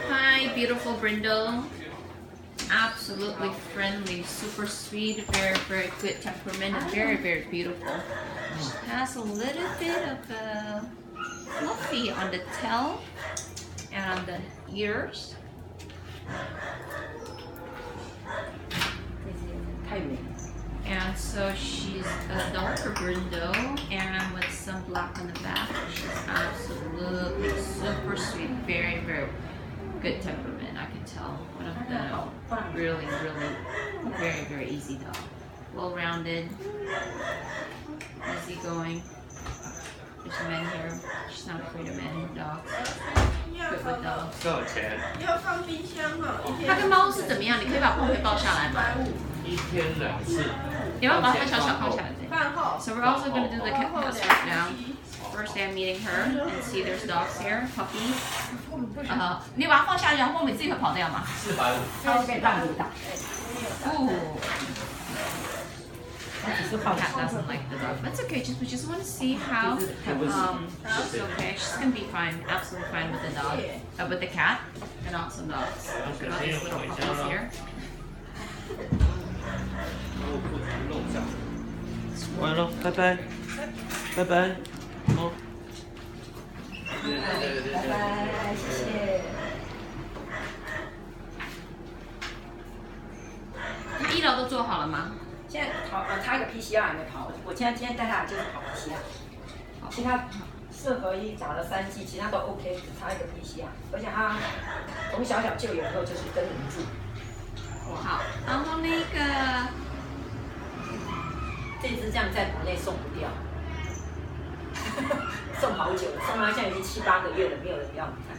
Hi, beautiful brindle. Absolutely friendly, super sweet, very good temperament, and very beautiful. She has a little bit of a fluffy on the tail and on the ears. And so she's a darker brindle and with some black on the back. She's absolutely super sweet, very good temperament. I can tell. One of the really very easy dog. Well-rounded, easygoing. There's men here. She's not afraid of men, dogs. Good with dogs. 多少钱？要放冰箱哈，它跟猫是怎么样？你可以把pompe抱下来吗？一天2次。你要把它小小放下来。饭后。 So we're also going to do the cat house right now. First day I'm meeting her and see there's dogs here, puppies. 你把它放下，然后后面自己会跑掉吗450。它会被让你打。？Ooh. 它只是放 Cat doesn't like the dog. That's okay. We just want to see how she's okay. She's gonna be fine, absolutely fine with the dog, with the cat, and also dogs. Look at all these little puppies here. 完了，拜拜，拜拜，哦。拜拜，谢谢。那医疗都做好了吗？现在差一个 PCR 还没跑，我今天带他来就是跑 PCR，其他4合1打了3剂，其他都 OK， 只差一个 PCR， 而且他从小就有以后就是跟人住。好，然后那个这只这样在国内送不掉，送好久了，送到现在已经7、8个月了，没有人要，你看。